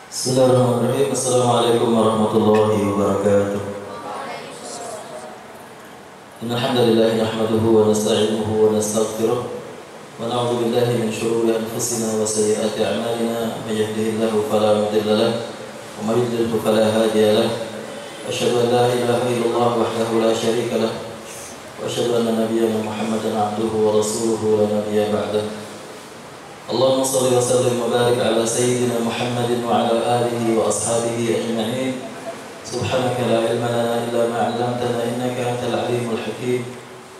Bismillahirrahmanirrahim. Assalamualaikum warahmatullahi wabarakatuh. Innal hamdalillah nahmaduhu wa nasta'inuhu wa nastaghfiruh wa na'udzu billahi min shururi anfusina wa sayyiati a'malina. May yahdihillahu fala mudilla lahu wa may yudlil fala hadiya lahu. Asyhadu an la ilaha illallah wahdahu la syarika lahu wa asyhadu anna nabiyyana Muhammadan 'abduhu wa rasuluhu la nabiyya ba'dahu. Allahumma salli wa sallim wa barik ala sayyidina Muhammadin wa ala alihi wa ashabihi ajma'in. Subhanaka la ilma lana illa ma 'allamtana innaka antal alimul hakim.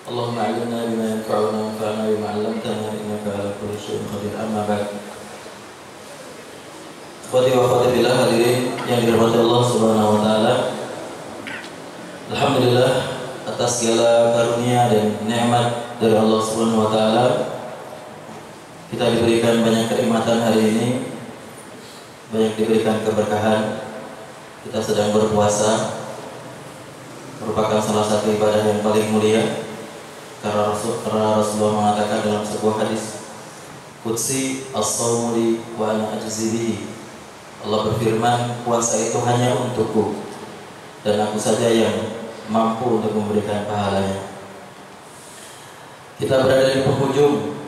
Allahumma 'allimna bima yanfa'una wanfa'na bima 'allamtana innaka ala kulli syai'in qadir. Amma ba'd. Ikhwati wa akhwati fillah, hadirin yang dirahmati Allah Subhanahu wa taala. Alhamdulillah atas segala karunia dan nikmat dari Allah Subhanahu wa taala, kita diberikan banyak kenikmatan hari ini, banyak diberikan keberkahan. Kita sedang berpuasa, merupakan salah satu ibadah yang paling mulia, karena Rasulullah mengatakan dalam sebuah hadis qudsi, as-shaumu li wa ana ajzi bihi. Allah berfirman, puasa itu hanya untukku dan aku saja yang mampu untuk memberikan pahalanya. Kita berada di penghujung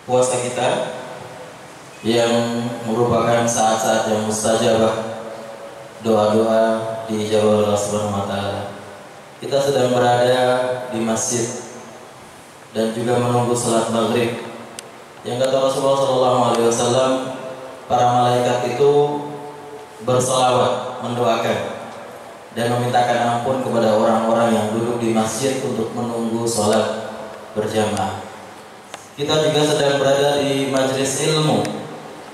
puasa kita yang merupakan saat-saat yang mustajabah, doa-doa dijawab Allah Subhanahu wa taala. Kita sedang berada di masjid dan juga menunggu salat maghrib. Yang kata Rasulullah SAW, para malaikat itu berselawat, mendoakan dan memintakan ampun kepada orang-orang yang duduk di masjid untuk menunggu salat berjamaah. Kita juga sedang berada di majlis ilmu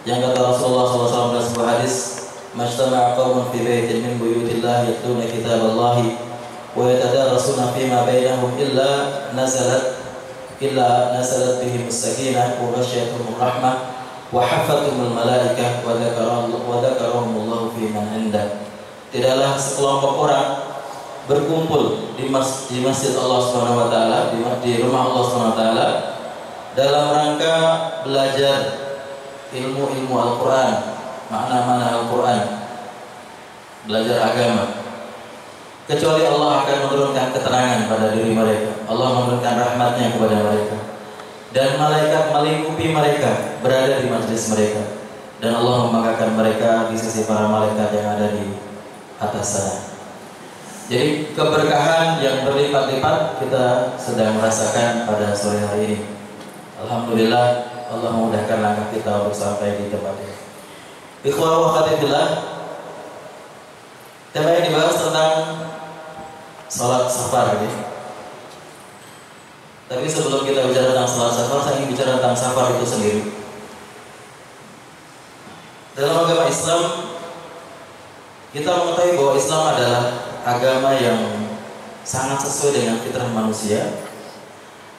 yang kata Rasulullah SAW dalam sebuah hadis, "Majtama'a qaumun fi baitin min buyutillah yatluna kitaballahi wa yatadarasuna fima bainahum illa nazalat bihimus sakinah wa ghasyiyatuhumur rahmah wa haffathumul malaikah wa dzakarahumullahu fi man 'indah." Tidaklah sekelompok orang berkumpul di masjid Allah Subhanahu wa taala, di rumah Allah Subhanahu wa taala, dalam rangka belajar ilmu-ilmu Al-Quran, makna-makna Al-Quran, belajar agama, kecuali Allah akan menurunkan ketenangan pada diri mereka. Allah menurunkan rahmatnya kepada mereka, dan malaikat melingkupi mereka, berada di majlis mereka, dan Allah membanggakan mereka di sisi para malaikat yang ada di atas sana. Jadi keberkahan yang berlipat-lipat kita sedang merasakan pada sore hari ini. Alhamdulillah, Allah memudahkan langkah kita untuk sampai di tempat ini. Ikhwah wa akhwati fillah, tema yang dibahas tentang salat safar ini. Tapi sebelum kita bicara tentang salat safar, saya ingin bicara tentang safar itu sendiri. Dalam agama Islam, kita mengetahui bahwa Islam adalah agama yang sangat sesuai dengan fitrah manusia.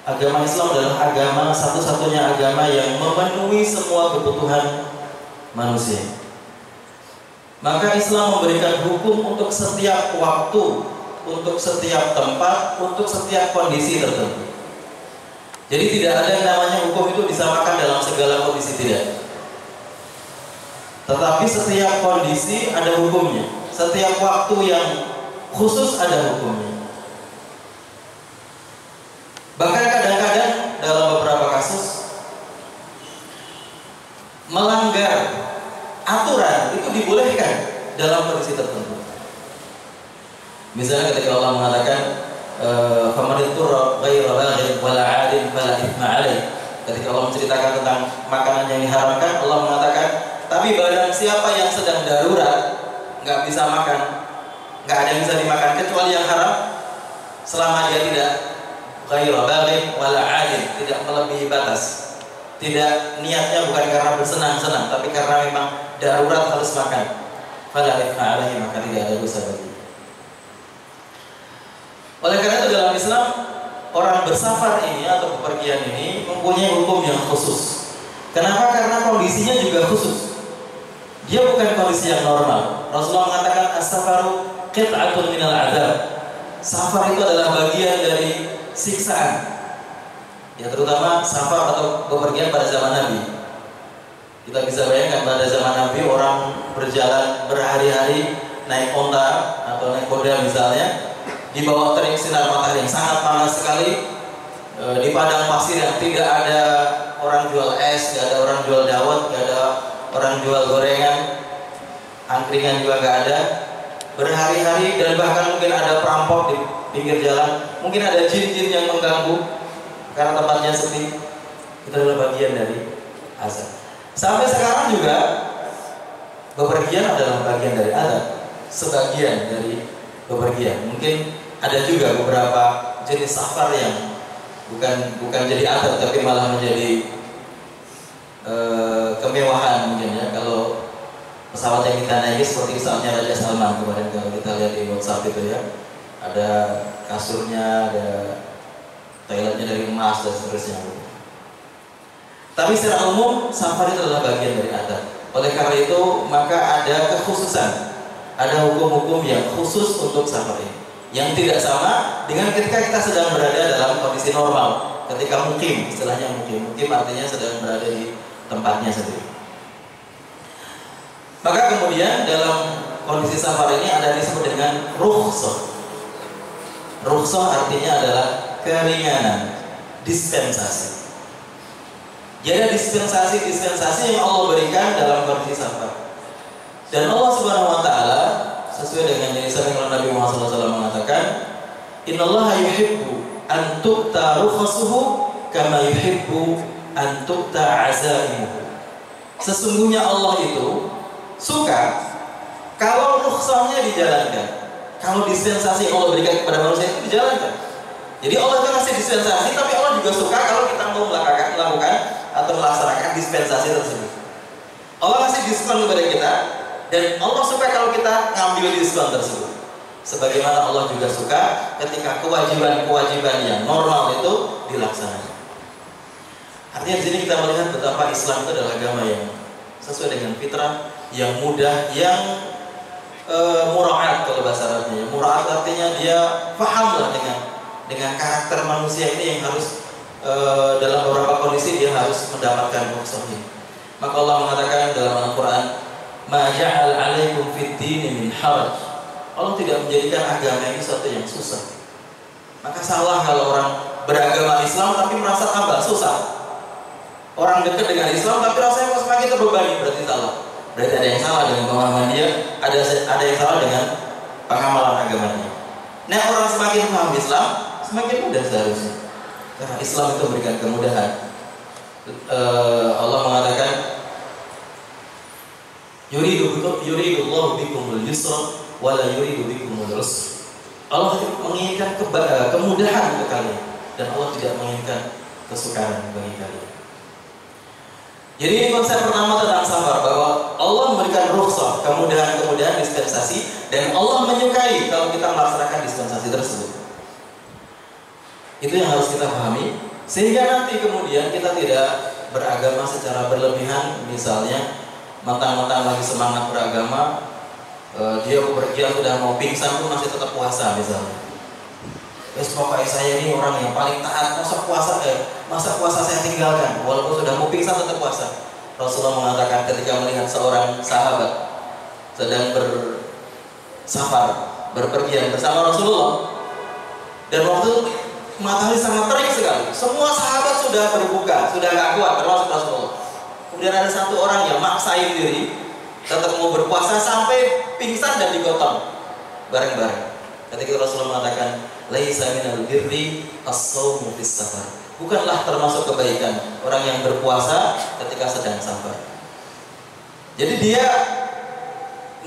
Agama Islam adalah agama satu-satunya agama yang memenuhi semua kebutuhan manusia. Maka Islam memberikan hukum untuk setiap waktu, untuk setiap tempat, untuk setiap kondisi tertentu. Jadi tidak ada yang namanya hukum itu disamakan dalam segala kondisi, tidak. Tetapi setiap kondisi ada hukumnya. Setiap waktu yang khusus ada hukumnya. Bahkan kadang-kadang dalam beberapa kasus melanggar aturan itu dibolehkan dalam kondisi tertentu. Misalnya ketika Allah mengatakan faman ittara ghaira baghin wala 'adin fala itsma 'alaih. Ketika Allah menceritakan tentang makanan yang diharamkan, Allah mengatakan, tapi barang siapa yang sedang darurat, nggak bisa makan, nggak ada yang bisa dimakan kecuali yang haram, selama dia tidak ghaira baghin wala 'adin, tidak melebihi batas, tidak niatnya bukan karena bersenang-senang, tapi karena memang darurat harus makan, fala itsma 'alaihi, maka tidak ada dosa bagi. Oleh karena itu dalam Islam, orang bersafar ini atau bepergian ini mempunyai hukum yang khusus. Kenapa? Karena kondisinya juga khusus. Dia bukan kondisi yang normal. Rasulullah mengatakan as-safaru qit'atun minal 'adzab. Safar itu adalah bagian dari siksaan. Ya, terutama safar atau bepergian pada zaman Nabi. Kita bisa bayangkan pada zaman Nabi orang berjalan berhari-hari naik onta atau naik kuda misalnya, di bawah terik sinar matahari yang sangat panas sekali, di padang pasir yang tidak ada orang jual es, tidak ada orang jual dawet, tidak ada orang jual gorengan, angkringan juga nggak ada, berhari-hari, dan bahkan mungkin ada perampok di pinggir jalan, mungkin ada jin-jin yang mengganggu karena tempatnya sepi. Itu adalah bagian dari azab. Sampai sekarang juga bepergian adalah bagian dari azab, sebagian dari bepergian. Mungkin ada juga beberapa jenis safar yang bukan jadi azab tapi malah menjadi kemewahan mungkin ya. Kalau pesawat yang kita naiki seperti misalnya Raja Salman kemarin, kalau kita lihat di WhatsApp itu ya, ada kasurnya, ada toiletnya dari emas dan seterusnya. Tapi secara umum safar itu adalah bagian dari adab. Oleh karena itu maka ada kekhususan, ada hukum-hukum yang khusus untuk safar ini, yang tidak sama dengan ketika kita sedang berada dalam kondisi normal. Ketika mukim, istilahnya mukim artinya sedang berada di tempatnya sendiri. Maka kemudian dalam kondisi safar ini ada disebut dengan rukhsah. Rukhsah artinya adalah keringanan, dispensasi. Jadi dispensasi yang Allah berikan dalam kondisi safar. Dan Allah Subhanahu wa taala sesuai dengan yang disampaikan oleh Nabi Muhammad SAW mengatakan, "Innallaha yuhibbu an tu'ta rukhasuhu kama yuhibbu an tu'ta azaimuhu." Sesungguhnya Allah itu suka kalau rukhsahnya dijalankan, kalau dispensasi yang Allah berikan kepada manusia itu dijalankan. Jadi Allah itu ngasih dispensasi, tapi Allah juga suka kalau kita mau melakukan atau melaksanakan dispensasi tersebut. Allah ngasih diskon kepada kita, dan Allah suka kalau kita ngambil diskon tersebut. Sebagaimana Allah juga suka ketika kewajiban-kewajiban yang normal itu dilaksanakan. Artinya di sini kita melihat betapa Islam itu adalah agama yang sesuai dengan fitrah, yang mudah, yang muraat kalau bahasa Arabnya. Muraat artinya dia paham lah dengan karakter manusia ini yang harus dalam beberapa kondisi dia harus mendapatkan rukhsah ini. Maka Allah mengatakan dalam Al-Quran, "Ma ja'al 'alaikum fid dini min haraj." Allah tidak menjadikan agama ini sesuatu yang susah. Maka salah kalau orang beragama Islam tapi merasa tambah susah. Orang dekat dengan Islam tapi rasanya kok semakin terbebani, berarti salah. Berarti ada yang salah dengan pemahaman dia, ada yang salah dengan pengamalan agamanya. Nah, orang semakin paham Islam, semakin mudah seharusnya. Karena Islam itu memberikan kemudahan. Allah mengatakan, yuridullahu bikumul yusra wa la yuridu bikumul usra. Allah menginginkan kemudahan untuk kalian, dan Allah tidak menginginkan kesukaran bagi kalian. Jadi ini konsep pertama tentang safar, bahwa Allah memberikan rukhsah, kemudahan dispensasi, dan Allah menyukai kalau kita melaksanakan dispensasi tersebut. Itu yang harus kita pahami, sehingga nanti kemudian kita tidak beragama secara berlebihan. Misalnya mentang-mentang lagi semangat beragama, dia bepergian sudah mau pingsan pun masih tetap puasa misalnya. Pokoknya saya ini orang yang paling taat, masa puasa saya tinggalkan walaupun sudah mau pingsan tetap puasa. Rasulullah mengatakan ketika melihat seorang sahabat sedang bersafar, berpergian bersama Rasulullah, dan waktu matahari sangat terik sekali, semua sahabat sudah berbuka, sudah gak kuat, termasuk Rasulullah. Kemudian ada satu orang yang maksain diri tetap mau berpuasa sampai pingsan dan digotong bareng-bareng. Ketika Rasulullah mengatakan, "Laisa minal birri as-shaumu fis safar." Bukanlah termasuk kebaikan orang yang berpuasa ketika sedang safar. Jadi dia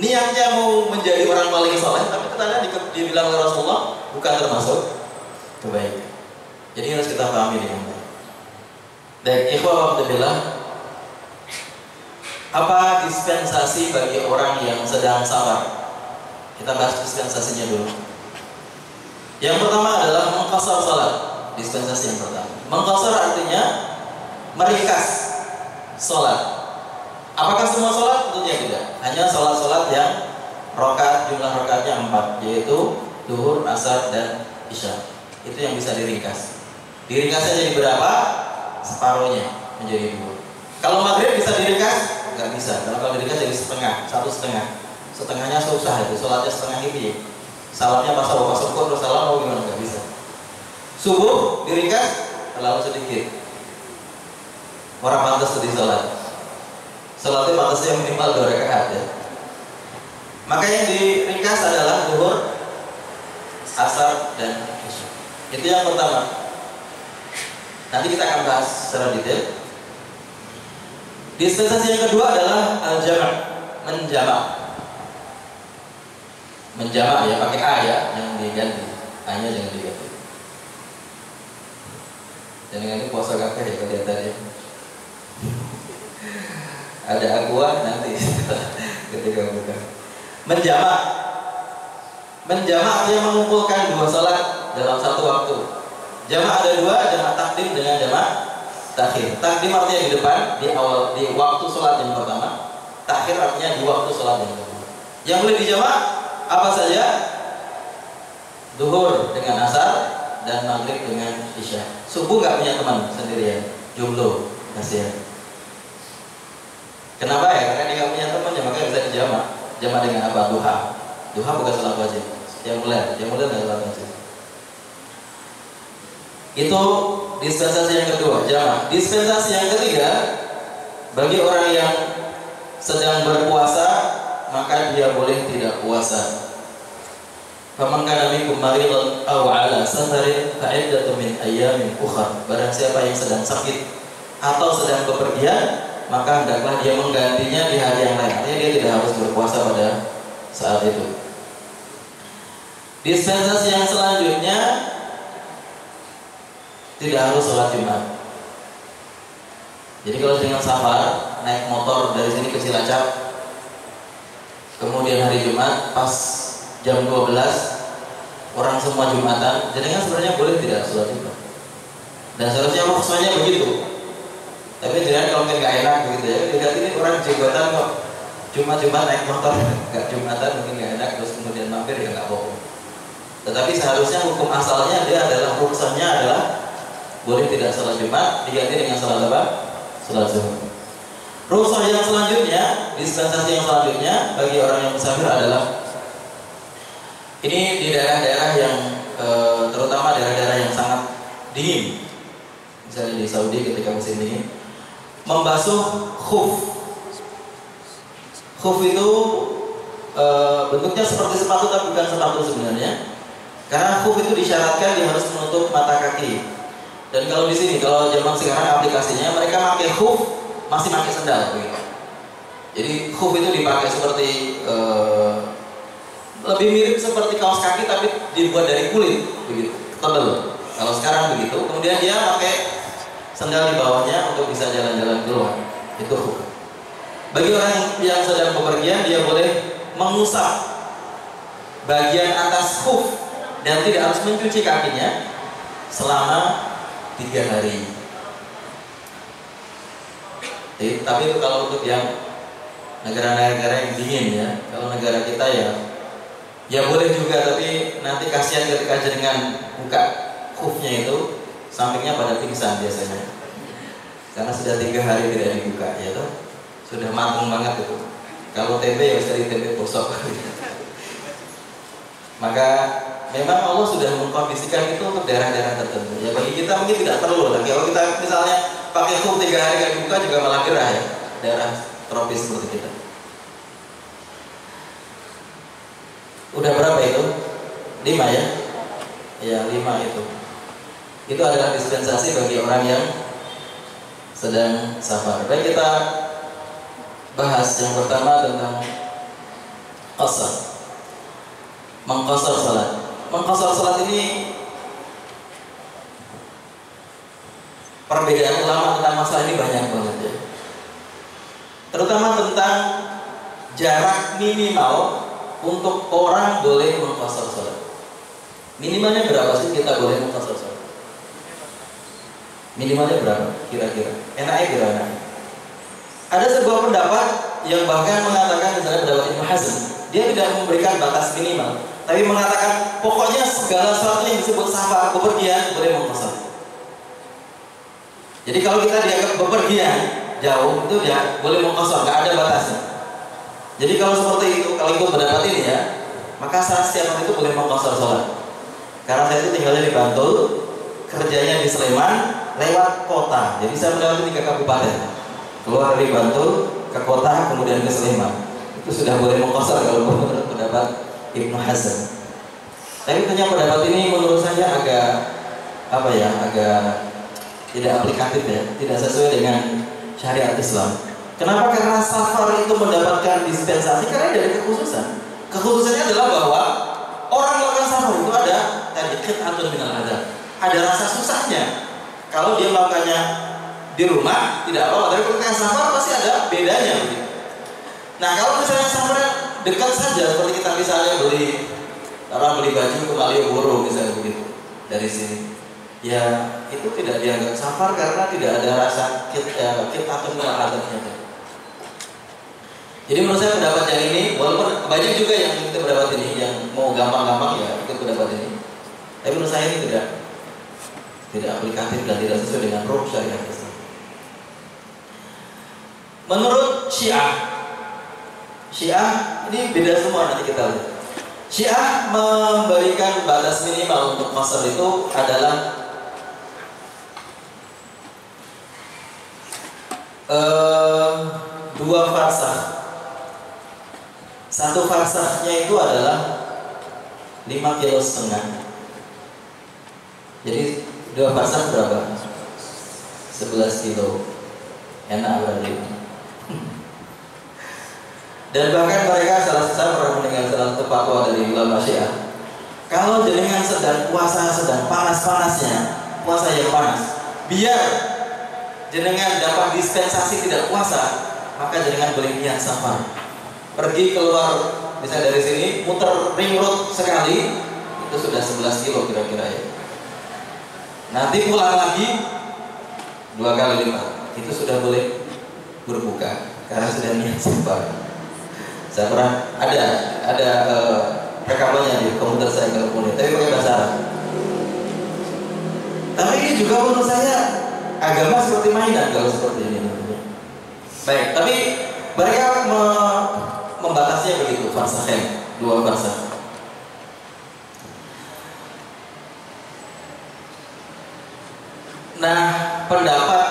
niatnya mau menjadi orang paling soleh, tapi ternyata dibilang oleh Rasulullah bukan termasuk kebaikan. Jadi harus kita pahami dengan baik. Dan ikhwah fillah, apa dispensasi bagi orang yang sedang safar? Kita bahas dispensasinya dulu. Yang pertama adalah mengqasar salat. Dispensasi yang pertama. Mengqasar artinya meringkas salat. Apakah semua salat? Tentunya tidak. Hanya salat-salat yang jumlah rakaatnya 4, yaitu zuhur, asar, dan isya. Itu yang bisa diringkas. Diringkasnya jadi berapa? Separuhnya menjadi 2. Kalau maghrib bisa diringkas bisa. Kalau diringkas jadi setengah, satu setengah. Setengahnya susah itu, sholatnya setengah ini. Salamnya pas rukun terus salam mau gimana, nggak bisa. Subuh diringkas terlalu sedikit. Orang pantas sedih sholat. Sholatnya pantasnya minimal 2 rakaat ya. Maka yang diringkas adalah zuhur, asar, dan isya. Itu yang pertama. Nanti kita akan bahas secara detail. Dispensasi yang kedua adalah al-jama', menjamak. Menjamak ya, pakai A ya, yang diganti. A-nya jangan diganti. Jangan ganti puasa kakek ya, kelihatan ya. Ada aqua nanti ketika buka. Menjamak. Menjamak artinya mengumpulkan 2 salat dalam satu waktu. Jamak ada 2, jamak takdim dengan jamak takhir. Takdim artinya di depan, di awal, di waktu salat yang pertama. Takhir artinya di waktu salat yang kedua. Yang boleh dijamak apa saja? Zuhur dengan asar dan maghrib dengan isya. Subuh nggak punya teman sendirian, jomblo, kasihan. Kenapa ya? Karena dia nggak punya teman, ya makanya bisa dijamak. Jamak dengan apa? Duha. Duha bukan salat wajib. Yang mulai adalah salat wajib. Itu dispensasi yang kedua, jamak. Dispensasi yang ketiga, bagi orang yang sedang berpuasa, maka dia boleh tidak puasa. Faman kana minkum maridan aw 'ala safarin fa 'iddatun min ayyamin ukhra. Barang siapa yang sedang sakit atau sedang bepergian, maka hendaklah dia menggantinya di hari yang lain. Artinya dia tidak harus berpuasa pada saat itu. Dispensasi yang selanjutnya, tidak harus sholat Jumat. Jadi kalau dengan safar naik motor dari sini ke Cilacap, kemudian hari Jumat pas jam 12 orang semua Jumatan, jadi kan sebenarnya boleh tidak sholat Jumat. Dan seharusnya rukhsahnya begitu. Tapi jangan kalau mungkin nggak enak begitu ya. Lihat ini orang jenggotan kok Jumat naik motor nggak Jumatan, mungkin nggak enak, terus kemudian mampir ya nggak bohong. Tetapi seharusnya hukum asalnya dia adalah rukhsahnya adalah boleh tidak sholat Jumat diganti dengan sholat apa? Sholat zuhur. Rukhsah yang selanjutnya, dispensasi yang selanjutnya bagi orang yang musafir adalah ini di daerah-daerah yang terutama daerah-daerah yang sangat dingin, misalnya di Saudi ketika musim dingin, membasuh khuf. Khuf itu bentuknya seperti sepatu tapi bukan sepatu sebenarnya, karena khuf itu disyaratkan dia harus menutup mata kaki. Dan kalau di sini, kalau zaman sekarang aplikasinya mereka pakai khuf masih pakai sendal begitu. Jadi khuf itu dipakai seperti lebih mirip seperti kaos kaki tapi dibuat dari kulit begitu, tebal. Kalau sekarang begitu, kemudian dia pakai sendal di bawahnya untuk bisa jalan-jalan keluar. Itu khuf. Bagi orang yang sedang bepergian, dia boleh mengusap bagian atas khuf dan tidak harus mencuci kakinya selama 3 hari. Tapi itu kalau untuk yang negara-negara yang dingin ya. Kalau negara kita ya boleh juga, tapi nanti kasihan ketika jenengan buka khufnya itu sampingnya pada pingsan biasanya. Karena sudah 3 hari tidak dibuka ya toh. Sudah matang banget itu. Kalau tempe ya bisa di tempe bosok. Maka memang Allah sudah mengkondisikan itu untuk daerah-daerah tertentu. Ya bagi kita mungkin tidak perlu lagi. Kalau kita misalnya pakai khuf 3 hari gak dibuka juga malah gerah ya. Daerah tropis seperti kita. Udah berapa itu? 5 ya? Ya 5 itu. Itu adalah dispensasi bagi orang yang sedang safar. Baik, kita bahas yang pertama tentang qasar. Mengqasar salat. Mengqasar salat ini perbedaan ulama tentang masalah ini banyak banget ya. Terutama tentang jarak minimal untuk orang boleh mengqasar salat. Minimalnya berapa sih kita boleh mengqasar salat? Minimalnya berapa kira-kira? Enaknya gimana? Ada sebuah pendapat yang bahkan mengatakan, misalnya pendapat Ibnu Hazm, dia tidak memberikan batas minimal, tapi mengatakan pokoknya segala sesuatu yang disebut safar, bepergian, boleh mengqasar. Jadi kalau kita dianggap bepergian jauh itu ya boleh mengqashar, nggak ada batasnya. Jadi kalau seperti itu, kalau ikut pendapat ini ya, maka saya setiap hari itu boleh mengqashar sholat. Karena saya itu tinggalnya di Bantul, kerjanya di Sleman, lewat kota. Jadi saya melewati 3 kabupaten. Keluar dari Bantul ke kota, kemudian ke Sleman. Itu sudah boleh mengqashar kalau menurut pendapat Ibnu Hazm. Tapi ternyata pendapat ini menurut saya agak agak tidak aplikatif ya, tidak sesuai dengan syariat Islam. Kenapa? Karena safar itu mendapatkan dispensasi karena dari kekhususan. Kekhususannya adalah bahwa orang melakukan safar itu ada tadi qit'atun minal adab. Ada rasa susahnya. Kalau dia melakukannya di rumah tidak apa-apa, tapi ketika safar pasti ada bedanya begitu. Nah, kalau misalnya safarnya dekat saja seperti kita misalnya beli baju ke Malioboro misalnya begitu dari sini. Ya, itu tidak dianggap safar karena tidak ada rasa qit'atun minal adabnya. Jadi menurut saya pendapat yang ini, walaupun banyak juga yang ikut pendapat ini, yang mau gampang-gampang ya ikut pendapat ini. Tapi menurut saya ini tidak aplikatif dan tidak sesuai dengan ruh syariat Islam. Menurut Syiah ini beda semua, nanti kita lihat. Syiah memberikan batas minimal untuk qashar itu adalah 2 farsakh. 1 farsahnya itu adalah 5,5 kilo. Jadi 2 farsakh berapa? 11 kilo. Enak berarti. Dan bahkan mereka saya pernah mendengar salah satu fatwa dari ulama Syiah. Kalau jenengan sedang puasa, sedang panas-panasnya, puasa yang panas, biar jenengan dapat dispensasi tidak puasa, maka jenengan boleh niat safar. Pergi keluar misalnya dari sini, muter ring road sekali, itu sudah 11 kilo kira-kira ya. Nanti pulang lagi 2 kali lipat, itu sudah boleh berbuka karena sudah niat safar. Saya pernah ada rekamannya di komputer saya kalau boleh, tapi pakai bahasa Arab. Tapi ini juga menurut saya agama seperti mainan kalau seperti ini. Baik, tapi mereka membatasinya begitu, farsakhen, 2 farsakh. Nah, pendapat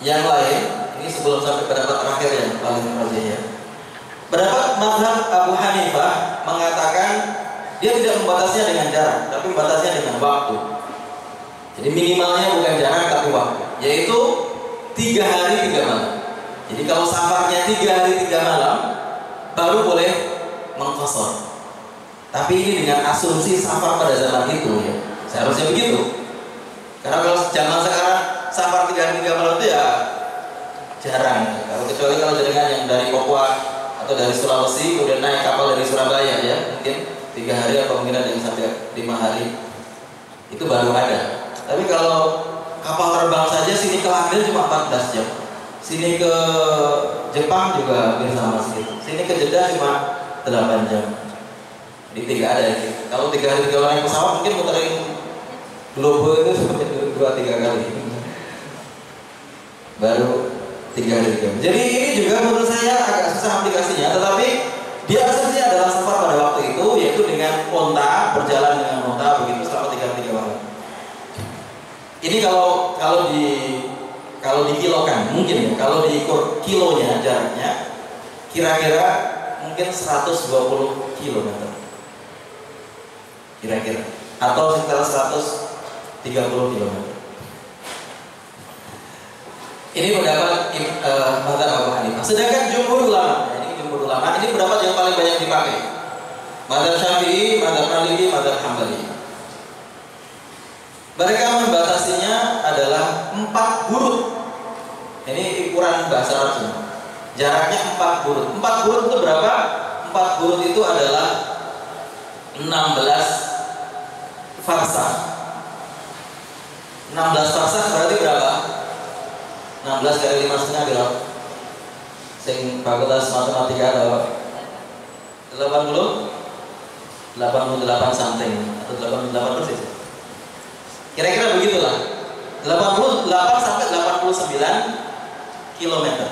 yang lain, ini sebelum sampai pendapat terakhir yang paling rajih ya. Pendapat mazhab Abu Hanifah mengatakan dia tidak membatasinya dengan jarak, tapi membatasinya dengan waktu. Jadi minimalnya bukan jarak tapi waktu, yaitu 3 hari 3 malam. Jadi kalau safarnya 3 hari 3 malam, baru boleh mengqashar. Tapi ini dengan asumsi safar pada zaman itu ya, seharusnya begitu. Karena kalau zaman sekarang safar 3 hari 3 malam itu ya jarang. Kecuali kalau jenengan yang dari Papua atau dari Sulawesi kemudian naik kapal dari Surabaya ya, mungkin 3 hari atau mungkin ada yang sampai 5 hari, itu baru ada. Tapi kalau kapal terbang saja sini ke London cuma 14 jam, sini ke Jepang juga hampir sama segitu, sini ke Jeddah cuma 8 jam. Jadi tidak ada itu. Kalau 3 hari 3 malam pesawat mungkin muterin globe itu sampai 2-3 kali baru 3 hari 3 malam. Jadi ini juga menurut saya agak susah aplikasinya, tetapi dia asasnya adalah safar pada waktu itu, yaitu dengan onta, berjalan dengan onta begitu selama 3 hari 3 malam. Ini kalau dikilokan mungkin ya, kalau diukur kilonya jaraknya kira-kira mungkin 120 km kira-kira, atau sekitar 130 km. Ini pendapat mazhab Abu Hanifah. Sedangkan jumhur ulama, ini pendapat yang paling banyak dipakai. Mazhab Syafi'i, mazhab Maliki, mazhab Hambali. Mereka membatasinya adalah 4 burut. Ini ukuran bahasa Arab semua. Jaraknya 4 burut. 4 burut itu berapa? 4 burut itu adalah 16 farsakh. 16 farsakh berarti berapa? 16 kali 5,5 berapa? Sing fakultas matematika ada 88 something atau 88 persis. Kira-kira begitulah. 88 sampai 89 kilometer.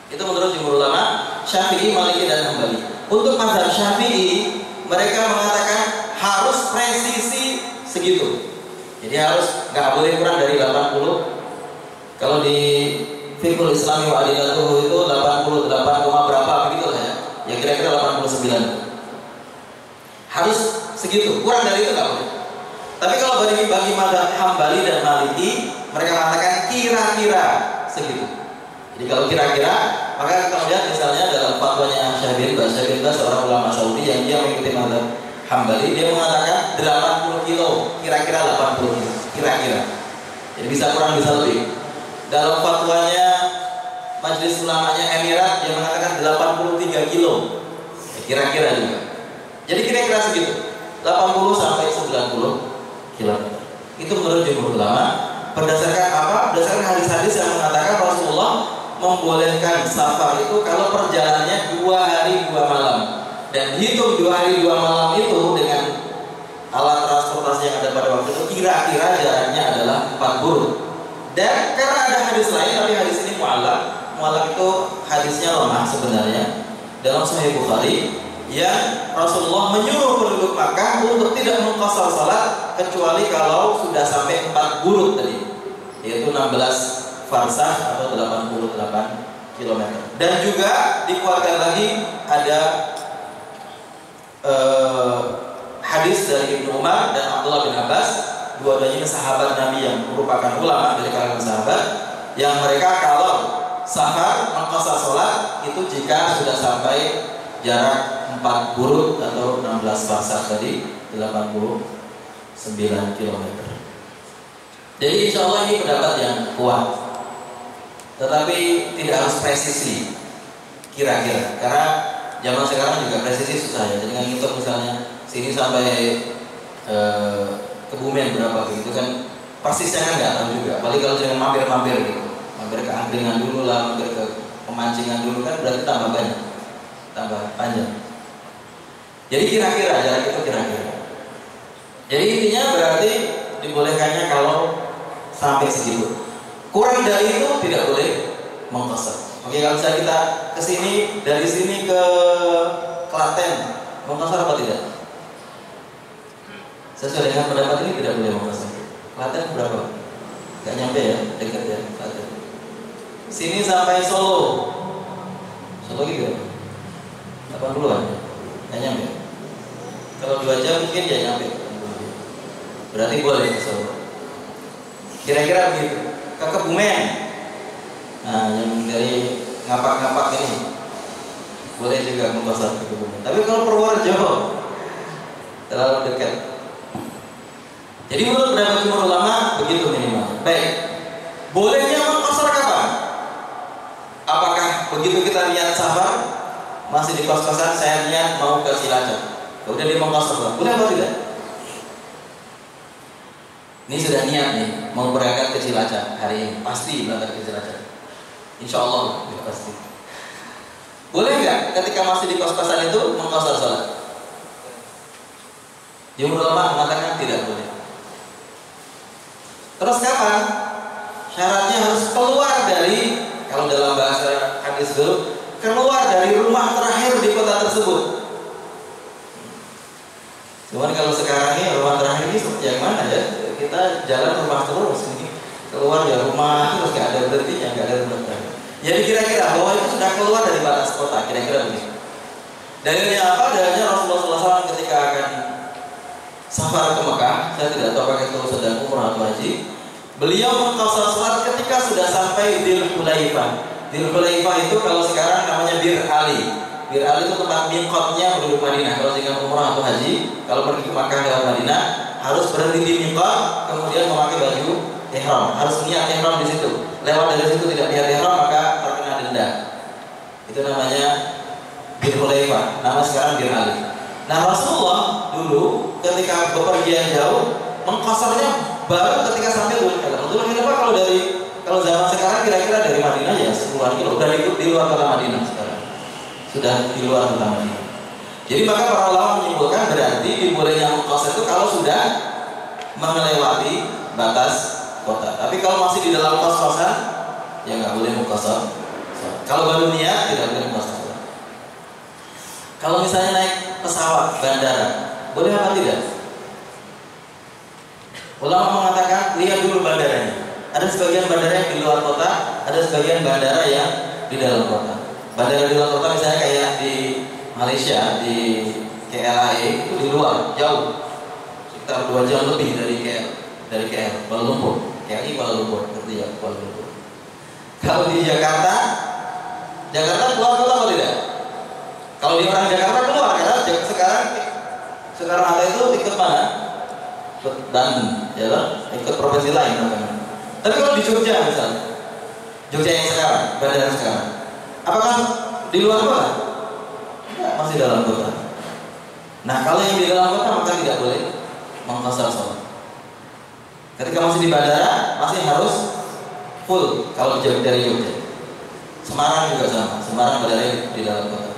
Itu menurut jumhur ulama Syafi'i, Maliki, dan Hambali. Untuk mazhab Syafi'i, mereka mengatakan harus presisi segitu. Jadi harus nggak boleh kurang dari 80. Kalau di Fiqhul Islami wa Adilatuhu itu 88, berapa begitu lah ya. Ya kira-kira 89. Harus segitu, kurang dari itu nggak boleh. Tapi kalau bagi mazhab Hambali dan Maliki, mereka mengatakan kira-kira segitu. Jadi kalau kira-kira, maka kita lihat misalnya dalam fatwanya Syekh bin Baz seorang ulama Saudi yang dia mengikuti mazhab Hambali, dia mengatakan 80 kilo, kira-kira 80 kilo, kira-kira. Jadi bisa kurang bisa lebih. Dalam fatwanya Majelis Ulamanya Emirat, dia mengatakan 83 kilo, kira-kira juga. Jadi kira-kira segitu, 80 sampai 90 kilo. Itu menurut jumhur ulama. Berdasarkan apa? Berdasarkan hadis-hadis yang mengatakan Rasulullah membolehkan safar itu kalau perjalanannya 2 hari 2 malam. Dan hitung 2 hari 2 malam itu dengan alat transportasi yang ada pada waktu itu, kira-kira jaraknya adalah 4 buruk. Dan karena ada hadis lain, tapi hadis ini mu'allaq itu hadisnya lemah sebenarnya, dalam Sahih Bukhari, yang Rasulullah menyuruh penduduk Makkah untuk tidak mengqashar salat kecuali kalau sudah sampai 4 buruk tadi, yaitu 16 farsah atau 88 km. Dan juga dikuatkan lagi ada hadis dari Ibnu Umar dan Abdullah bin Abbas, dua-duanya sahabat Nabi yang merupakan ulama dari kalangan sahabat, yang mereka kalau safar mengqashar salat itu jika sudah sampai jarak 4 buruk atau 16 farsah tadi, 89 km. Jadi insya Allah ini pendapat yang kuat, tetapi tidak harus presisi kira-kira, karena zaman sekarang juga presisi susah ya. Jadi kan kita misalnya sini sampai Kebumen berapa gitu kan, persisnya kan nggak tahu juga. Apalagi kalau dengan mampir-mampir gitu, mampir ke angkringan dulu lah, mampir ke pemancingan dulu kan, berarti tambah banyak, tambah panjang. Jadi kira-kira jarak itu kira-kira. Jadi intinya berarti dibolehkannya kalau sampai segitu. Kurang dari itu tidak boleh mengqashar. Oke, kalau misalnya kita ke sini, dari sini ke Klaten, mengqashar apa tidak? Sesuai dengan pendapat ini tidak boleh mengqashar. Klaten berapa? Gak nyampe ya, dekat ya Klaten. Sini sampai Solo. Solo gitu. 80-an. Gak nyampe. Kalau 2 jam mungkin ya nyampe. Berarti boleh ke Solo. Kira-kira begitu. Ke Kebumen. Nah, yang dari ngapak-ngapak ini boleh juga mengqashar ke Kebumen. Tapi kalau Purworejo terlalu dekat. Jadi menurut pendapat jumhur ulama begitu minimal. Baik. Bolehnya mengqashar kapan? Apakah begitu kita niat safar masih di kos-kosan, saya niat mau ke Cilacap, udah dia mengqashar, boleh apa tidak? Ini sudah niat nih mau berangkat ke Cilacap hari ini, pasti berangkat ke Cilacap. Insya Allah ya pasti. Boleh nggak ketika masih di kos-kosan itu mengqashar salat? Jumhur ulama mengatakan tidak boleh. Terus kapan? Syaratnya harus keluar dari, kalau dalam bahasa hadis dulu, keluar dari rumah terakhir di kota tersebut. Cuman kalau sekarang ini rumah terakhir ini seperti yang mana ya? Kita jalan rumah terus ini, keluar dari rumah terus nggak ada berhentinya, nggak ada rumah terakhir. Jadi kira-kira bahwa itu sudah keluar dari batas kota, kira-kira begitu. Dalilnya apa? Dalilnya Rasulullah SAW ketika akan safar ke Mekah, saya tidak tahu apakah itu sedang umrah atau haji, beliau mengqashar salat ketika sudah sampai Dzul Hulaifah. Dzul Hulaifah itu kalau sekarang namanya Bir Ali. Bir Ali itu tempat miqatnya penduduk Madinah. Kalau dengan umrah atau haji, kalau pergi ke Makkah dari Madinah, harus berhenti di miqat, kemudian memakai baju ihram. Harus niat ihram di situ. Lewat dari situ tidak niat ihram maka terkena denda. Itu namanya Bir Hulaifah. Nama sekarang Bir Ali. Nah, Rasulullah dulu ketika bepergian jauh mengqasharnya baru ketika sampai Dzul Hulaifah. Dzul Hulaifah kalau zaman sekarang kira-kira dari Madinah ya 10-an kilo, udah di luar kota Madinah sekarang. Sudah di luar kota Madinah. Jadi maka para ulama menyimpulkan berarti dibolehnya mengqashar itu kalau sudah melewati batas kota. Tapi kalau masih di dalam kos-kosan ya nggak boleh mukosor. Kalau baru niat tidak boleh mukosor. Kalau misalnya naik pesawat bandara, boleh apa tidak? Ulama mengatakan lihat dulu bandaranya. Ada sebagian bandara yang di luar kota, ada sebagian bandara yang di dalam kota. Bandara di luar kota misalnya kayak di Malaysia, di KLIA itu di luar, jauh, sekitar 2 jam lebih dari KL, Kuala Lumpur, KLI Kuala Lumpur, ngerti ya Kuala Lumpur. Kalau di Jakarta keluar kota atau tidak? Kalau di orang Jakarta keluar, karena sekarang ada itu ikut mana? Ikut Banten, ya kan? Ikut provinsi lain namanya. Tapi kalau di Jogja misalnya, Jogja yang sekarang, bandara sekarang, apakah di luar kota? Enggak, masih dalam kota. Nah, kalau yang di dalam kota maka tidak boleh mengqasar sholat. Ketika masih di bandara, masih harus full kalau dari Jogja. Semarang juga sama, Semarang bandara di dalam kota.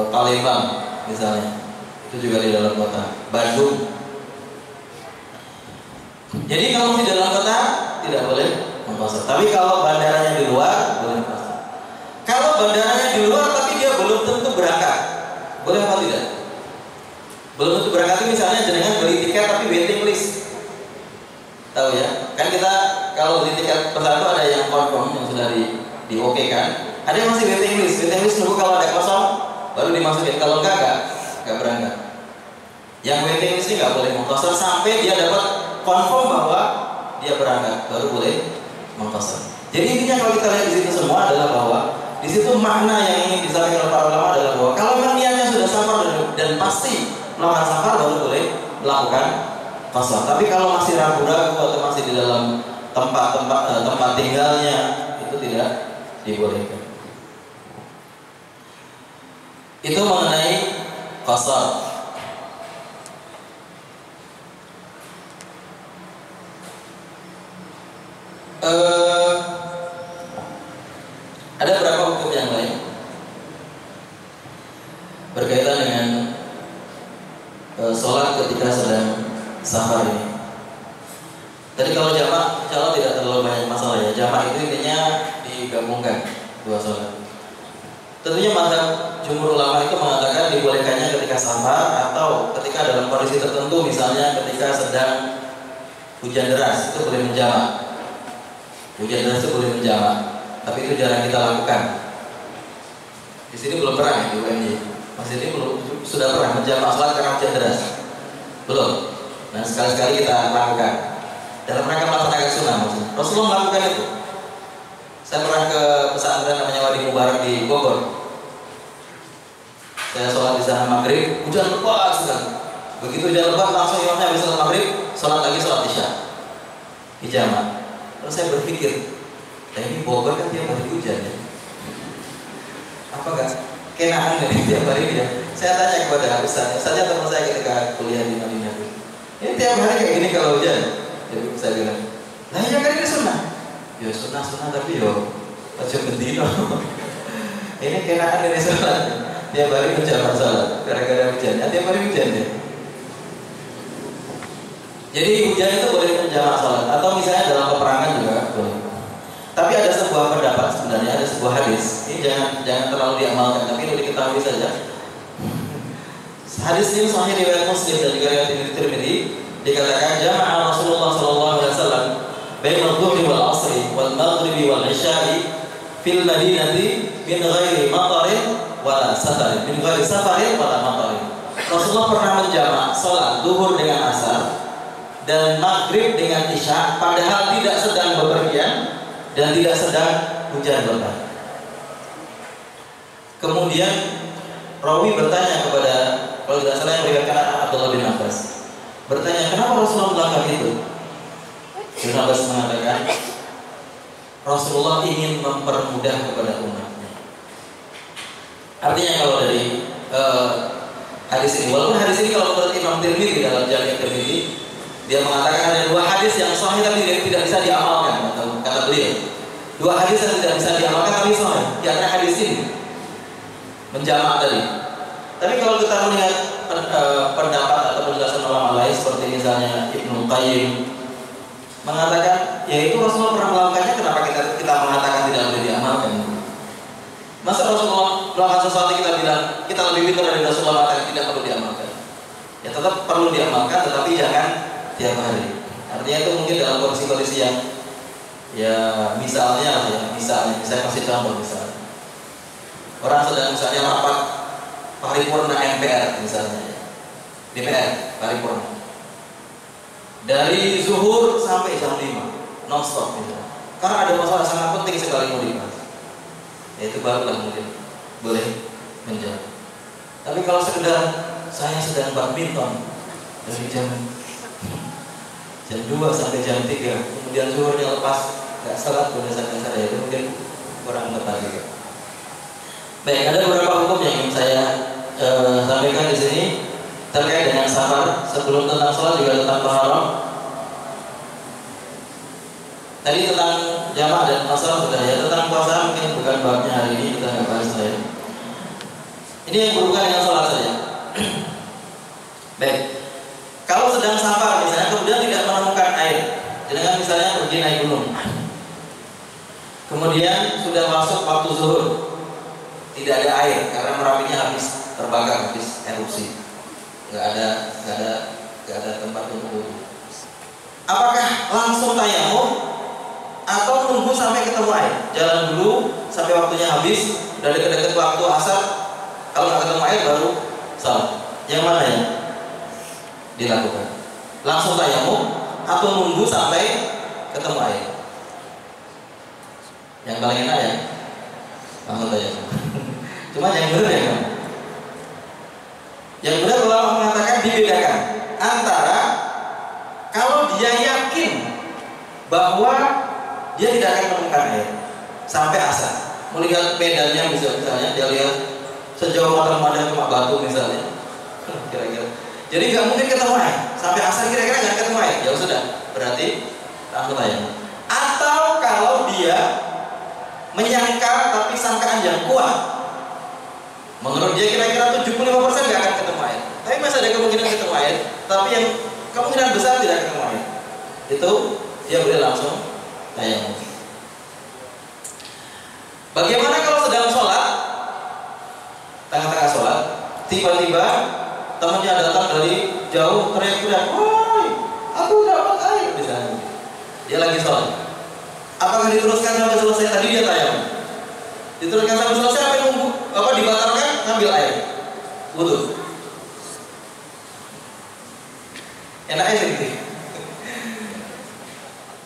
Palembang misalnya, itu juga di dalam kota. Bandung. Jadi kalau di dalam kota tidak boleh mengqasar. Tapi kalau bandaranya di luar boleh mengqasar. Kalau bandaranya di luar tapi dia belum tentu berangkat, boleh apa tidak? Belum tentu berangkat itu misalnya jenengan beli tiket tapi waiting list. Tahu ya? Kan kita kalau beli tiket pesawat itu ada yang confirm yang sudah di oke kan? Ada yang masih waiting list. Waiting list nunggu kalau ada kosong baru dimasukin. Kalau enggak berangkat. Yang waiting list ini nggak boleh mengqasar sampai dia dapat confirm bahwa dia berangkat, baru boleh mengqasar. Jadi intinya kalau kita lihat di situ semua adalah bahwa di situ makna yang ingin disampaikan oleh para ulama adalah bahwa kalau memang niatnya sudah safar dan pasti melakukan safar baru boleh melakukan qasar. Tapi kalau masih ragu-ragu atau masih di dalam tempat tinggalnya itu tidak dibolehkan. Itu mengenai qasar. Ada beberapa hukum yang lain berkaitan dengan sholat ketika sedang safar ini. Tadi kalau jamak, insya Allah tidak terlalu banyak masalah ya. Jamak itu intinya digabungkan dua sholat. Tentunya mazhab jumhur ulama itu mengatakan dibolehkannya ketika safar atau ketika dalam kondisi tertentu, misalnya ketika sedang hujan deras itu boleh menjamak. Hujan deras itu boleh menjamak, tapi itu jarang kita lakukan. Di sini belum pernah ya di UMY. Mas ini belum sudah pernah menjamak sholat karena hujan deras? Belum. Nah sekali-sekali kita lakukan dalam rangka melaksanakan sunnah maksudnya. Rasulullah melakukan itu. Saya pernah ke pesantren namanya Wadi Mubarak di Bogor. Saya sholat di sana maghrib, hujan lebat sekali. Begitu hujan lebat langsung imamnya habis sholat maghrib, sholat lagi sholat isya. Hijama. Terus saya berpikir, ini Bogor kan tiap hari hujan ya. Apa gak kenaan dari tiap hari dia? Saya tanya kepada Ustaznya teman saya ketika kuliah di Madinah. Ini tiap hari kayak gini kalau hujan? Jadi saya bilang, nah iya kan ini sunnah. Ya sunnah tapi yo ojo bendino. Ini kenaan dari sholat. Tiap hari hujan masalah. Gara-gara hujannya tiap hari hujan ya. Jadi hujan itu boleh menjamak sholat atau misalnya dalam peperangan juga boleh. Tapi ada sebuah pendapat sebenarnya, ada sebuah hadis. Ini jangan terlalu diamalkan, tapi itu diketahui saja. Hadis ini sahih riwayat Muslim dan juga riwayat Tirmidzi. Dikatakan jama'a Rasulullah sallallahu alaihi wasallam baina adh-dhuhri wal 'ashri wal maghribi wal 'isya'i fil madinati min ghairi matarin wala safarin. Min ghairi safarin wala matarin. Rasulullah pernah menjamak salat zuhur dengan asar dan maghrib dengan isya padahal tidak sedang bepergian dan tidak sedang hujan lebat. Kemudian rawi bertanya kepada, kalau tidak salah yang meriwayatkan Abdullah bin Abbas, bertanya kenapa Rasulullah melakukan itu? Ibn Abbas mengatakan Rasulullah ingin mempermudah kepada umatnya. Artinya kalau dari hadis ini, walaupun hadis ini kalau menurut Imam Tirmidzi dalam Jami' Tirmidzi, dia mengatakan ada dua hadis yang sahih tapi tidak bisa diamalkan, kata beliau. Dua hadis yang tidak bisa diamalkan tapi sahih. Di antara hadis ini menjamak tadi. Tapi kalau kita melihat pendapat atau penjelasan ulama lain seperti misalnya Ibnu Qayyim, mengatakan, ya itu Rasulullah pernah melakukannya, kenapa kita mengatakan tidak boleh diamalkan? Masa Rasulullah melakukan sesuatu kita bilang kita lebih pintar dari Rasulullah mengatakan tidak perlu diamalkan? Ya tetap perlu diamalkan, tetapi jangan tiap hari. Artinya itu mungkin dalam kondisi-kondisi yang ya misalnya saya kasih contoh misalnya. Orang sedang misalnya rapat paripurna MPR misalnya, DPR paripurna. Dari zuhur sampai jam 5 non-stop misalnya. Karena ada masalah sangat penting sekali mau dibahas. Ya itu barulah mungkin boleh menjawab. Tapi kalau sekedar saya sedang badminton dari jam 2 sampai jam 3, kemudian zuhurnya lepas nggak salat berdasarkan saya, itu mungkin kurang tepat juga. Baik, ada beberapa hukum yang ingin saya sampaikan di sini terkait dengan safar. Sebelum tentang sholat juga tentang taharah. Tadi tentang jamaah dan masalah sudah ya. Tentang puasa mungkin bukan babnya hari ini, kita nggak bahas saya. Ini yang berhubungan dengan sholat saja. Baik, kalau sedang safar misalnya kemudian tidak menemukan air, dengan misalnya pergi naik gunung, kemudian sudah masuk waktu zuhur, tidak ada air karena Merapinya habis terbakar, habis erupsi, nggak ada tempat untuk wudhu. Apakah langsung tayamum atau tunggu sampai ketemu air? Jalan dulu sampai waktunya habis, dari dekat waktu asar, kalau nggak ketemu air baru salat. Yang mana ya dilakukan? Langsung tayamum atau nunggu sampai ketemu air? Yang paling enak ya langsung tayamum. Cuma yang benar ya kan? Yang benar ulama mengatakan dibedakan antara kalau dia yakin bahwa dia tidak akan menemukan air sampai asar, melihat medannya misalnya dia lihat sejauh mata-mata cuma batu misalnya, kira-kira. Jadi nggak mungkin ketemu air sampai asar, kira-kira nggak ketemu air. Ya sudah, berarti langsung tayamum. Atau kalau dia menyangka tapi sangkaan yang kuat, menurut dia kira-kira 75% nggak akan ketemu air, tapi masih ada kemungkinan ketemu air, tapi yang kemungkinan besar tidak ketemu air, itu dia boleh langsung tayamum. Bagaimana kalau sedang sholat, tengah-tengah sholat, tiba-tiba temannya datang dari jauh teriak-teriak, "Woi, aku dapat air!" misalnya. Dia lagi sholat. Apakah diteruskan sampai selesai? Tadi dia tayamum. Diteruskan sampai selesai apa nunggu? Apa dibatalkan? Ngambil air, wudhu. Enaknya segitu.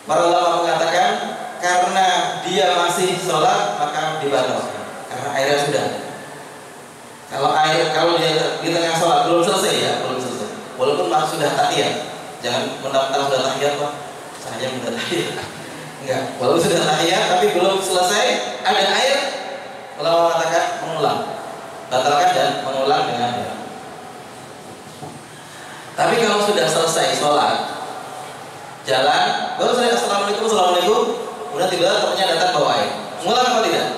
Para ulama mengatakan karena dia masih sholat maka dibatalkan karena airnya sudah. Kalau dia di tengah sholat belum selesai ya, belum selesai. Walaupun sudah tahiyat, jangan mentang-mentang sudah tahiyat kok saja minta tahiyat. Enggak, walaupun sudah tahiyat tapi belum selesai ada air, ulama mengatakan mengulang, batalkan dan mengulang dengan air. Tapi kalau sudah selesai sholat, jalan, baru saya assalamualaikum, kemudian tiba-tiba temannya datang bawa air, mengulang apa tidak?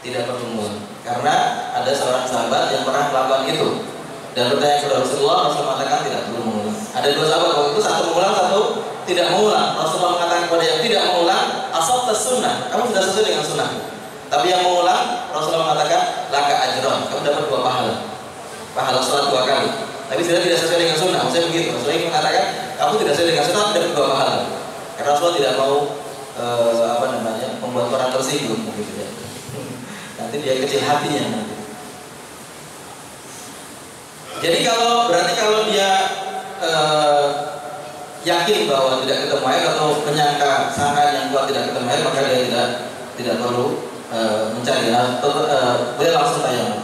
Tidak perlu mengulang, karena ada seorang sahabat yang pernah melakukan itu dan bertanya kepada Rasulullah, Rasulullah mengatakan tidak perlu mengulang. Ada dua sahabat waktu itu, satu mengulang, satu tidak mengulang. Rasulullah mengatakan kepada yang tidak mengulang, asabta sunnah, kamu sudah sesuai dengan sunnah. Tapi yang mengulang, Rasulullah mengatakan laka ajron, kamu dapat 2 pahala sholat 2 kali. Tapi sudah tidak sesuai dengan sunnah, maksudnya begitu. Rasulullah mengatakan kamu tidak sesuai dengan sunnah, dapat 2 pahala. Karena Rasulullah tidak mau membuat orang tersinggung begitu ya. Nanti dia kecil hatinya nanti. Jadi berarti kalau dia yakin bahwa tidak ketemu air atau menyangka sangkaan yang kuat tidak ketemu air, maka dia tidak perlu mencari, boleh langsung tayamum.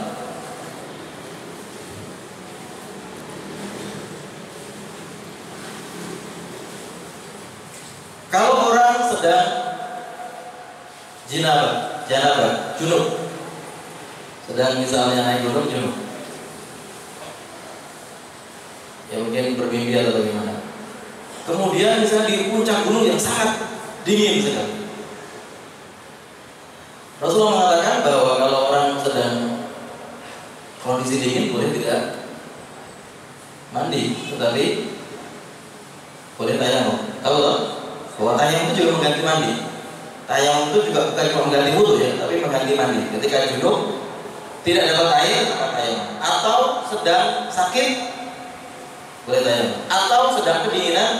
Kalau orang sedang janabah, junub, sedang misalnya naik gunung junub, ya mungkin bermimpi atau bagaimana. Kemudian misalnya di puncak gunung yang sangat dingin sekali. Rasulullah mengatakan bahwa kalau orang sedang kondisi dingin boleh tidak mandi, tetapi boleh tayamum. Tahu toh? Bahwa tayamum itu juga mengganti mandi. Tayamum itu juga bukan cuma mengganti wudu ya, tapi mengganti mandi. Ketika junub tidak dapat air, maka tayamum. Atau sedang sakit, boleh tayamum. Atau sedang kedinginan,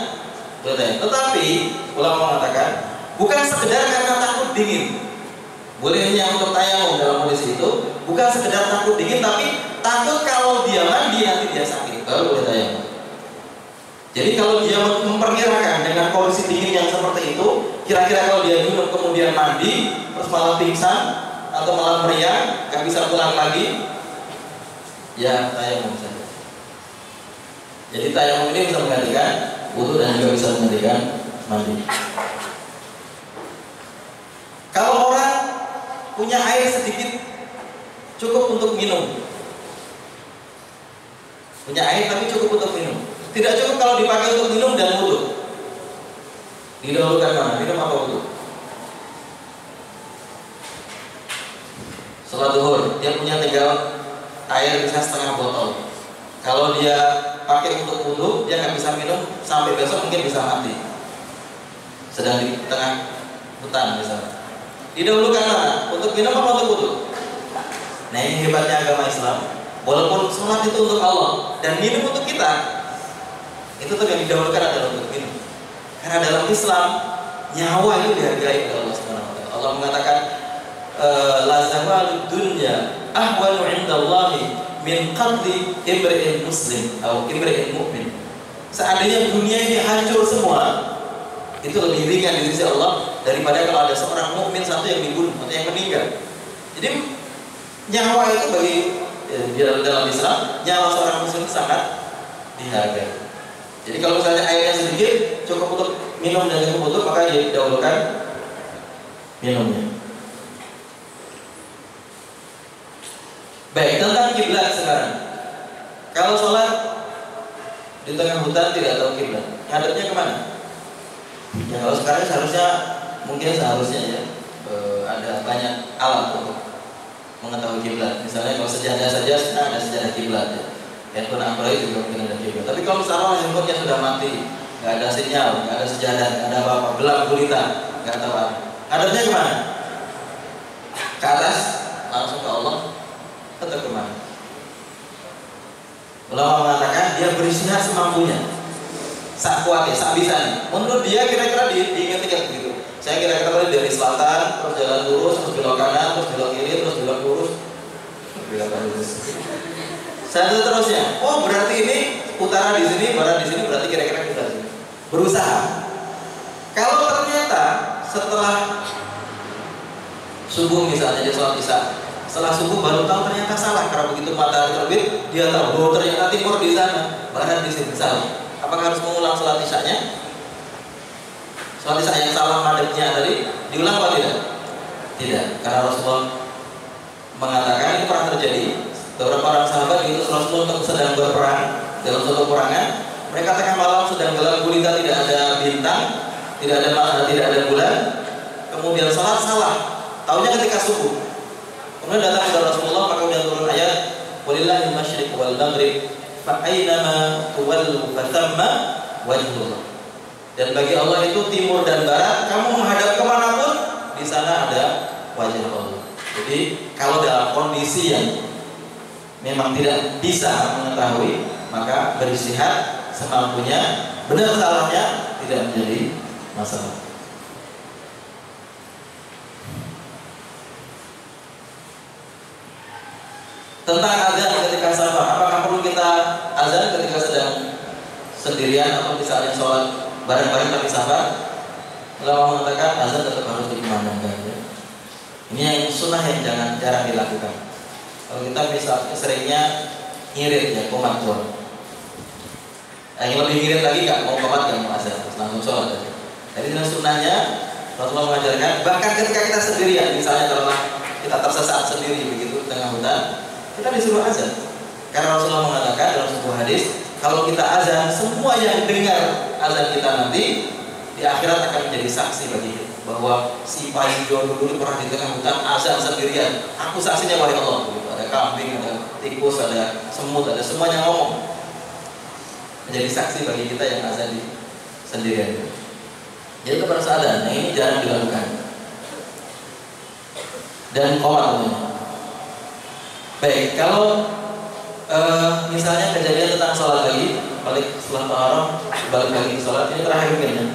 boleh tayamum. Tetapi ulama mengatakan bukan sekedar karena takut dingin. Bolehnya untuk tayamum dalam kondisi itu bukan sekedar takut dingin, tapi takut kalau dia mandi nanti dia sakit, baru boleh tayamum. Jadi kalau dia memperkirakan dengan kondisi dingin yang seperti itu, kira-kira kalau dia junub kemudian mandi terus malah pingsan atau malah meriang, nggak bisa pulang lagi, ya tayamum saja. Jadi tayamum ini bisa menggantikan wudu dan juga bisa menggantikan mandi. Kalau orang punya air sedikit cukup untuk minum, punya air tapi cukup untuk minum, tidak cukup kalau dipakai untuk minum dan wudu, didahulukan mana? Minum apa wudu? Sholat duhur, dia punya tinggal air bisa setengah botol. Kalau dia pakai untuk wudu, dia nggak bisa minum sampai besok, mungkin bisa mati. Sedang di tengah hutan misalnya. Didahulukan mana? Untuk minum apa untuk wudu? Nah ini hebatnya agama Islam. Walaupun sholat itu untuk Allah dan minum untuk kita, itu tuh yang didahulukan adalah untuk minum. Karena dalam Islam nyawa itu dihargai oleh Allah Subhanahu wa taala. Allah mengatakan la zawalud dunya ahwanu 'indallahi min qatli imri'in muslim atau imri'in mu'min. Seandainya dunia ini hancur semua, itu lebih ringan di sisi Allah daripada kalau ada seorang mukmin satu yang dibunuh atau yang meninggal. Jadi nyawa itu bagi dalam Islam, nyawa seorang muslim sangat dihargai. Jadi kalau misalnya airnya sedikit cukup untuk minum dan cukup untuk, maka dia didahulukan minumnya. Baik, tentang kiblat sekarang. Kalau sholat di tengah hutan tidak tahu kiblat, ngadepnya kemana? Ya kalau sekarang seharusnya ya ada banyak alat untuk mengetahui kiblat. Misalnya kalau sejadah saja ada sejadah kiblat ya. Handphone Android juga mungkin ada kiblat. Tapi kalau misalnya handphonenya sudah mati, nggak ada sinyal, nggak ada sejadah, nggak ada apa-apa, gelap gulita, nggak tahu apa. Ngadepnya kemana? Ke atas, langsung ke Allah, atau kemana? Ulama mengatakan dia beristirahat semampunya, sak kuatnya, sak bisanya. Menurut dia kira-kira diingat-ingat begitu. Saya kira-kira tadi dari selatan, terus jalan lurus, terus belok kanan, terus belok kiri, terus belok lurus, belok lurus. Satu terusnya. Oh berarti ini utara di sini, barat di sini, berarti kira-kira kita sini. Berusaha. Kalau ternyata setelah subuh misalnya dia sholat isya, setelah subuh baru tahu ternyata salah, karena begitu matahari terbit dia tahu bahwa ternyata timur di sana, barat di sini salah. Apakah harus mengulang sholat isyanya? Sholat isya yang salah madhabnya tadi diulang apa tidak? Tidak, karena Rasulullah mengatakan ini pernah terjadi. Beberapa orang sahabat itu Rasulullah sedang berperang dalam suatu peperangan. Mereka tengah malam sedang gelap gulita, tidak ada bintang, tidak ada bulan. Kemudian sholat salah. Taunya ketika subuh. Kemudian datang kepada Rasulullah, maka kemudian turun ayat walillahil masyriq wal maghrib fa aynama tuwallu fathamma wajhullah. Dan bagi Allah itu timur dan barat, kamu menghadap kemanapun di sana ada wajah Allah. Jadi kalau dalam kondisi yang memang tidak bisa mengetahui, maka beristihad semampunya, benar salahnya tidak menjadi masalah. Tentang azan ketika safar, apakah perlu kita azan ketika sedang sendirian atau misalnya sholat bareng-bareng tapi safar? Ulama mengatakan azan tetap harus dikumandangkan ya. Ini yang sunnah yang jarang dilakukan. Kalau kita misalnya seringnya ngirit ya, komat doang. Yang lebih ngirit lagi nggak mau komat, nggak mau azan, langsung sholat aja. Jadi sunnahnya Rasulullah mengajarkan, bahkan ketika kita sendirian, misalnya kalau kita tersesat sendiri begitu di tengah hutan, kita disuruh azan. Karena Rasulullah mengatakan dalam sebuah hadis, kalau kita azan, semua yang dengar azan kita nanti di akhirat akan menjadi saksi bagi kita bahwa si Paijo dulu pernah di tengah hutan azan sendirian. Aku saksinya wahai Allah. Ada kambing, ada tikus, ada semut, ada semuanya ngomong. Menjadi saksi bagi kita yang azan di sendirian. Jadi kepada seadanya ini jarang dilakukan. Dan qomat tentunya. Baik, kalau misalnya kejadian tentang sholat lagi, balik setelah taharah, balik lagi ke sholat, ini terakhir mungkin ya.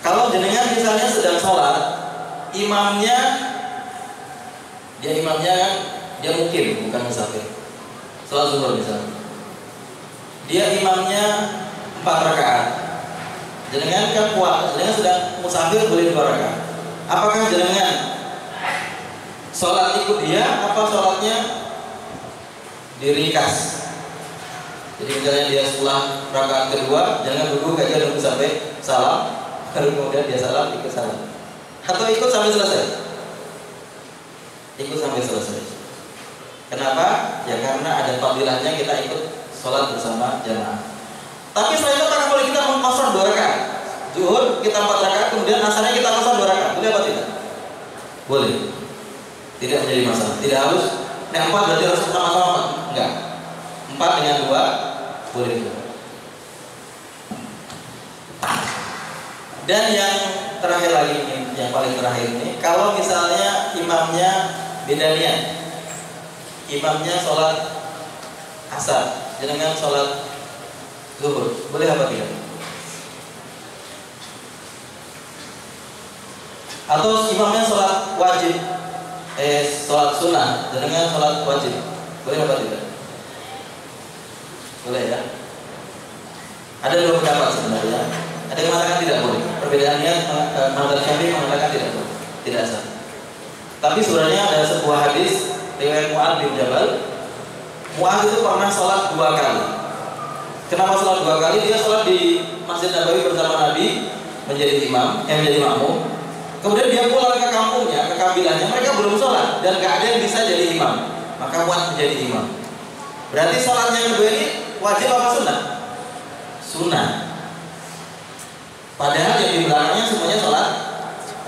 Kalau jenengan misalnya sedang sholat, imamnya dia mungkin bukan musafir. Sholat zuhur misalnya, dia imamnya 4 rakaat. Jenengan kan kuat, jenengan sedang musafir boleh 2 rakaat. Apakah jenengan sholat ikut dia, apa sholatnya diringkas? Jadi misalnya dia setelah rakaat kedua, jangan duduk aja nunggu sampai salam, baru kemudian dia salam, ikut salam. Atau ikut sampai selesai. Ikut sampai selesai. Kenapa? Ya karena ada fadilahnya kita ikut sholat bersama jamaah. Tapi setelah itu apakah boleh kita mengqashar 2 rakaat? Zuhur kita 4 rakaat, kemudian asarnya kita qashar 2 rakaat. Boleh apa tidak? Boleh. Tidak menjadi masalah. Tidak harus. Nah 4 berarti harus sama-sama 4. Enggak. 4 dengan 2 boleh juga. Dan yang terakhir lagi ini, yang paling terakhir ini, kalau misalnya imamnya beda niat, imamnya sholat asar, jangan sholat zuhur, boleh apa tidak? Atau imamnya sholat wajib, sholat sunnah, jangan sholat wajib, boleh apa tidak? Boleh ya? Ada 2 pendapat sebenarnya. Ada yang mengatakan tidak boleh. Perbedaannya mazhab Syafi'i mengatakan tidak boleh, tidak sah. Tapi sebenarnya ada sebuah hadis riwayat Mu'adz bin Jabal. Mu'adz itu pernah sholat 2 kali. Kenapa sholat 2 kali? Dia sholat di Masjid Nabawi bersama Nabi menjadi imam, menjadi makmum. Kemudian dia pulang ke kampungnya, ke kabilahnya, mereka belum sholat dan gak ada yang bisa jadi imam. Maka Mu'adz menjadi imam. Berarti sholatnya yang kedua ini wajib apa sunnah? Sunnah. Padahal yang di belakangnya semuanya sholat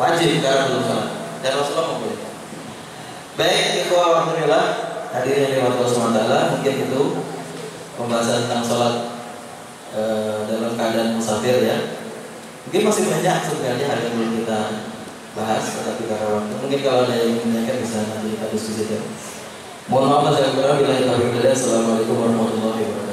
wajib karena belum sholat. Dan Rasulullah membolehkan. Baik, ikhwah wa rahmatullah, hadirin yang dirahmati Allah, mungkin itu pembahasan tentang sholat dalam keadaan musafir ya. Mungkin masih banyak sebenarnya hal yang belum kita bahas, tetapi karena waktu mungkin kalau ada yang menanyakan bisa nanti kita diskusikan. Mohon maaf saya kurang bila kita berkata. Assalamualaikum warahmatullahi wabarakatuh.